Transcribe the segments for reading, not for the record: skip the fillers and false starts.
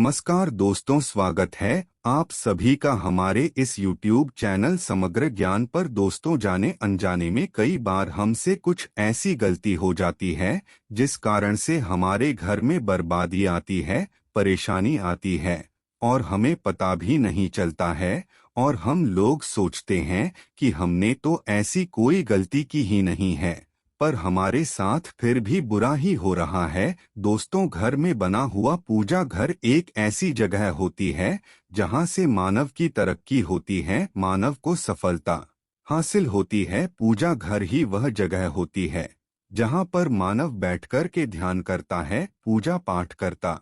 नमस्कार दोस्तों, स्वागत है आप सभी का हमारे इस YouTube चैनल समग्र ज्ञान पर। दोस्तों, जाने अनजाने में कई बार हमसे कुछ ऐसी गलती हो जाती है जिस कारण से हमारे घर में बर्बादी आती है, परेशानी आती है और हमें पता भी नहीं चलता है। और हम लोग सोचते हैं कि हमने तो ऐसी कोई गलती की ही नहीं है, पर हमारे साथ फिर भी बुरा ही हो रहा है। दोस्तों, घर में बना हुआ पूजा घर एक ऐसी जगह होती है जहां से मानव की तरक्की होती है, मानव को सफलता हासिल होती है। पूजा घर ही वह जगह होती है जहां पर मानव बैठकर के ध्यान करता है, पूजा पाठ करता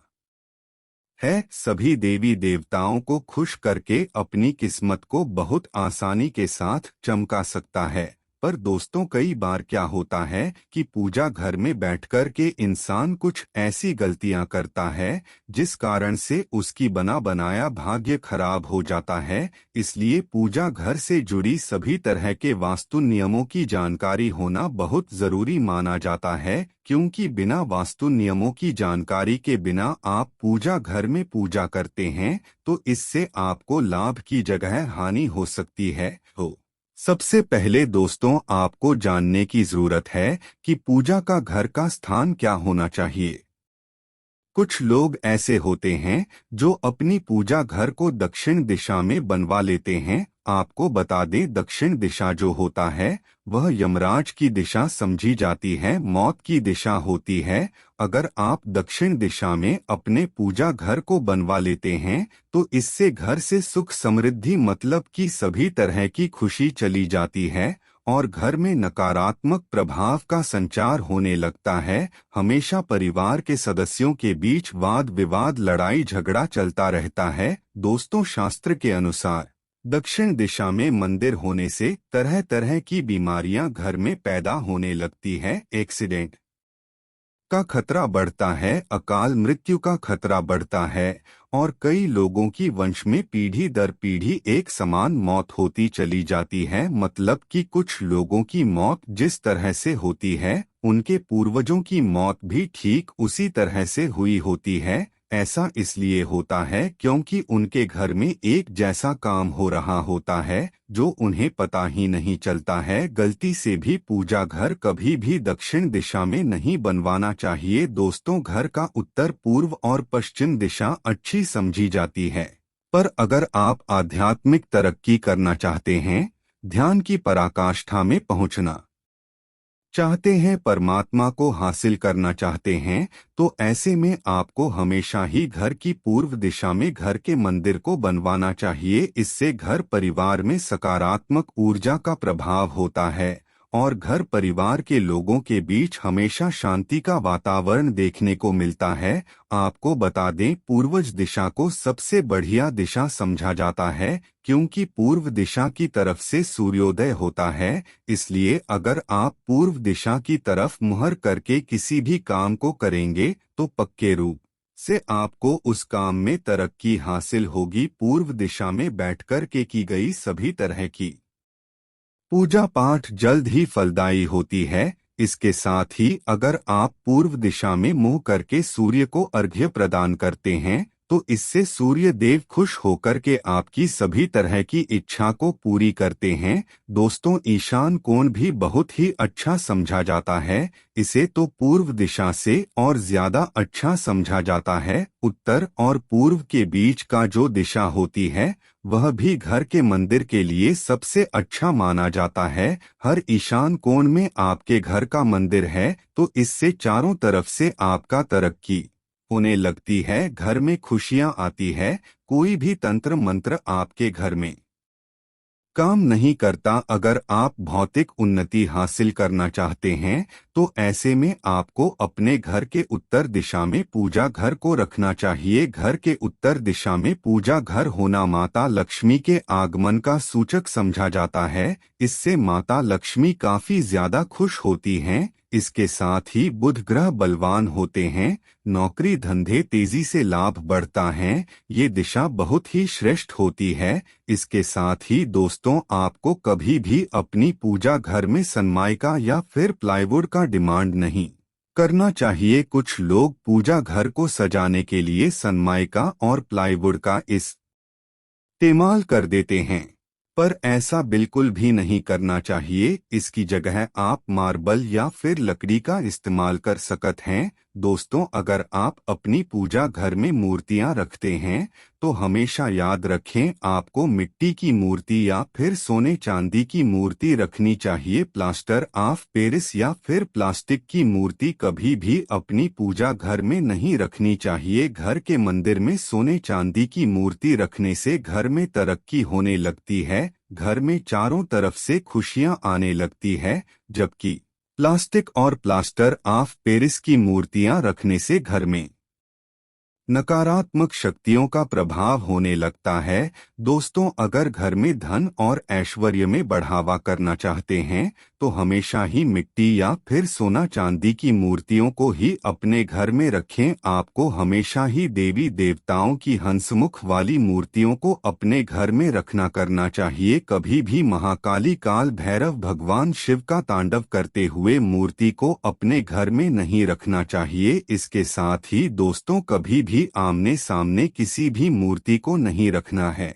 है, सभी देवी देवताओं को खुश करके अपनी किस्मत को बहुत आसानी के साथ चमका सकता है। पर दोस्तों, कई बार क्या होता है कि पूजा घर में बैठकर के इंसान कुछ ऐसी गलतियां करता है जिस कारण से उसकी बना बनाया भाग्य खराब हो जाता है। इसलिए पूजा घर से जुड़ी सभी तरह के वास्तु नियमों की जानकारी होना बहुत जरूरी माना जाता है, क्योंकि बिना वास्तु नियमों की जानकारी के बिना आप पूजा घर में पूजा करते हैं तो इससे आपको लाभ की जगह हानि हो सकती है। सबसे पहले दोस्तों, आपको जानने की जरूरत है कि पूजा का घर का स्थान क्या होना चाहिए। कुछ लोग ऐसे होते हैं जो अपनी पूजा घर को दक्षिण दिशा में बनवा लेते हैं। आपको बता दें, दक्षिण दिशा जो होता है वह यमराज की दिशा समझी जाती है, मौत की दिशा होती है। अगर आप दक्षिण दिशा में अपने पूजा घर को बनवा लेते हैं तो इससे घर से सुख समृद्धि मतलब की सभी तरह की खुशी चली जाती है और घर में नकारात्मक प्रभाव का संचार होने लगता है। हमेशा परिवार के सदस्यों के बीच वाद विवाद, लड़ाई झगड़ा चलता रहता है। दोस्तों, शास्त्र के अनुसार दक्षिण दिशा में मंदिर होने से तरह तरह की बीमारियां घर में पैदा होने लगती है। एक्सीडेंट का खतरा बढ़ता है, अकाल मृत्यु का खतरा बढ़ता है और कई लोगों की वंश में पीढ़ी दर पीढ़ी एक समान मौत होती चली जाती है। मतलब कि कुछ लोगों की मौत जिस तरह से होती है उनके पूर्वजों की मौत भी ठीक उसी तरह से हुई होती है। ऐसा इसलिए होता है क्योंकि उनके घर में एक जैसा काम हो रहा होता है जो उन्हें पता ही नहीं चलता है। गलती से भी पूजा घर कभी भी दक्षिण दिशा में नहीं बनवाना चाहिए। दोस्तों, घर का उत्तर, पूर्व और पश्चिम दिशा अच्छी समझी जाती है, पर अगर आप आध्यात्मिक तरक्की करना चाहते हैं, ध्यान की पराकाष्ठा में पहुंचना चाहते हैं, परमात्मा को हासिल करना चाहते हैं, तो ऐसे में आपको हमेशा ही घर की पूर्व दिशा में घर के मंदिर को बनवाना चाहिए। इससे घर परिवार में सकारात्मक ऊर्जा का प्रभाव होता है और घर परिवार के लोगों के बीच हमेशा शांति का वातावरण देखने को मिलता है। आपको बता दें, पूर्वज दिशा को सबसे बढ़िया दिशा समझा जाता है क्योंकि पूर्व दिशा की तरफ से सूर्योदय होता है। इसलिए अगर आप पूर्व दिशा की तरफ मुहर करके किसी भी काम को करेंगे तो पक्के रूप से आपको उस काम में तरक्की हासिल होगी। पूर्व दिशा में बैठकर के की गई सभी तरह की पूजा पाठ जल्द ही फलदायी होती है। इसके साथ ही अगर आप पूर्व दिशा में मुंह करके सूर्य को अर्घ्य प्रदान करते हैं तो इससे सूर्य देव खुश होकर के आपकी सभी तरह की इच्छा को पूरी करते हैं। दोस्तों, ईशान कोण भी बहुत ही अच्छा समझा जाता है। इसे तो पूर्व दिशा से और ज्यादा अच्छा समझा जाता है। उत्तर और पूर्व के बीच का जो दिशा होती है वह भी घर के मंदिर के लिए सबसे अच्छा माना जाता है। हर ईशान कोण में आपके घर का मंदिर है तो इससे चारों तरफ से आपका तरक्की होने लगती है, घर में खुशियां आती है। कोई भी तंत्र मंत्र आपके घर में काम नहीं करता। अगर आप भौतिक उन्नति हासिल करना चाहते हैं तो ऐसे में आपको अपने घर के उत्तर दिशा में पूजा घर को रखना चाहिए। घर के उत्तर दिशा में पूजा घर होना माता लक्ष्मी के आगमन का सूचक समझा जाता है। इससे माता लक्ष्मी काफी ज्यादा खुश होती हैं। इसके साथ ही बुध ग्रह बलवान होते हैं, नौकरी धंधे तेजी से लाभ बढ़ता है। ये दिशा बहुत ही श्रेष्ठ होती है। इसके साथ ही दोस्तों, आपको कभी भी अपनी पूजा घर में सनमाइका या फिर प्लाईवुड का डिमांड नहीं करना चाहिए। कुछ लोग पूजा घर को सजाने के लिए सनमाइका और प्लाईवुड का इस्तेमाल कर देते हैं, पर ऐसा बिल्कुल भी नहीं करना चाहिए। इसकी जगह आप मार्बल या फिर लकड़ी का इस्तेमाल कर सकते हैं। दोस्तों, अगर आप अपनी पूजा घर में मूर्तियां रखते हैं तो हमेशा याद रखें, आपको मिट्टी की मूर्ति या फिर सोने चांदी की मूर्ति रखनी चाहिए। प्लास्टर ऑफ पेरिस या फिर प्लास्टिक की मूर्ति कभी भी अपनी पूजा घर में नहीं रखनी चाहिए। घर के मंदिर में सोने चांदी की मूर्ति रखने से घर में तरक्की होने लगती है, घर में चारों तरफ से खुशियां आने लगती है, जबकि प्लास्टिक और प्लास्टर ऑफ पेरिस की मूर्तियां रखने से घर में नकारात्मक शक्तियों का प्रभाव होने लगता है। दोस्तों, अगर घर में धन और ऐश्वर्य में बढ़ावा करना चाहते हैं तो हमेशा ही मिट्टी या फिर सोना चांदी की मूर्तियों को ही अपने घर में रखें। आपको हमेशा ही देवी देवताओं की हंसमुख वाली मूर्तियों को अपने घर में रखना करना चाहिए। कभी भी महाकाली काल भैरव भगवान शिव का तांडव करते हुए मूर्ति को अपने घर में नहीं रखना चाहिए। इसके साथ ही दोस्तों, कभी भी आमने सामने किसी भी मूर्ति को नहीं रखना है।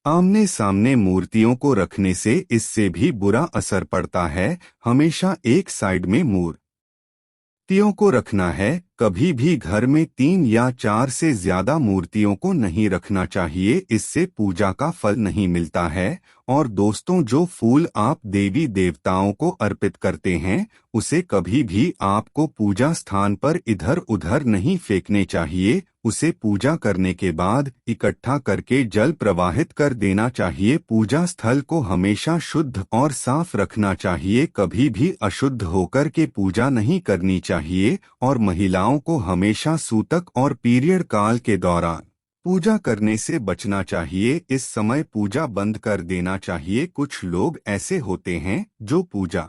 आमने सामने मूर्तियों को रखने से इससे भी बुरा असर पड़ता है। हमेशा एक साइड में मूर्तियों को रखना है। कभी भी घर में 3 या 4 से ज्यादा मूर्तियों को नहीं रखना चाहिए, इससे पूजा का फल नहीं मिलता है। और दोस्तों, जो फूल आप देवी देवताओं को अर्पित करते हैं उसे कभी भी आपको पूजा स्थान पर इधर उधर नहीं फेंकने चाहिए। उसे पूजा करने के बाद इकट्ठा करके जल प्रवाहित कर देना चाहिए। पूजा स्थल को हमेशा शुद्ध और साफ रखना चाहिए, कभी भी अशुद्ध होकर के पूजा नहीं करनी चाहिए। और महिलाओं को हमेशा सूतक और पीरियड काल के दौरान पूजा करने से बचना चाहिए। इस समय पूजा बंद कर देना चाहिए। कुछ लोग ऐसे होते हैं जो पूजा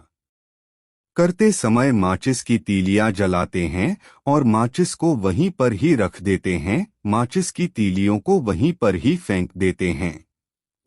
करते समय माचिस की तीलियां जलाते हैं और माचिस को वहीं पर ही रख देते हैं, माचिस की तीलियों को वहीं पर ही फेंक देते हैं।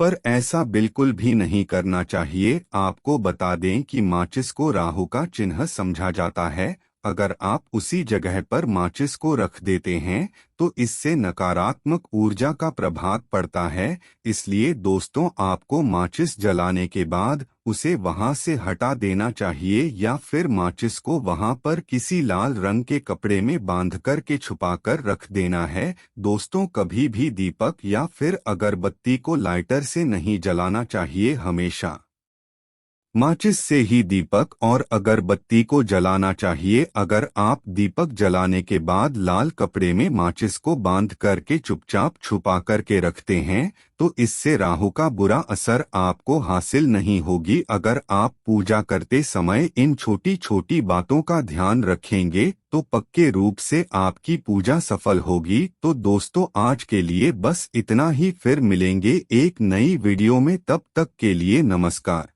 पर ऐसा बिल्कुल भी नहीं करना चाहिए। आपको बता दें कि माचिस को राहु का चिन्ह समझा जाता है। अगर आप उसी जगह पर माचिस को रख देते हैं तो इससे नकारात्मक ऊर्जा का प्रभाव पड़ता है। इसलिए दोस्तों, आपको माचिस जलाने के बाद उसे वहां से हटा देना चाहिए या फिर माचिस को वहां पर किसी लाल रंग के कपड़े में बांधकर के छुपाकर रख देना है। दोस्तों, कभी भी दीपक या फिर अगरबत्ती को लाइटर से नहीं जलाना चाहिए। हमेशा माचिस से ही दीपक और अगरबत्ती को जलाना चाहिए। अगर आप दीपक जलाने के बाद लाल कपड़े में माचिस को बांध करके चुपचाप छुपा करके रखते हैं तो इससे राहु का बुरा असर आपको हासिल नहीं होगी। अगर आप पूजा करते समय इन छोटी छोटी बातों का ध्यान रखेंगे तो पक्के रूप से आपकी पूजा सफल होगी। तो दोस्तों, आज के लिए बस इतना ही, फिर मिलेंगे एक नई वीडियो में। तब तक के लिए नमस्कार।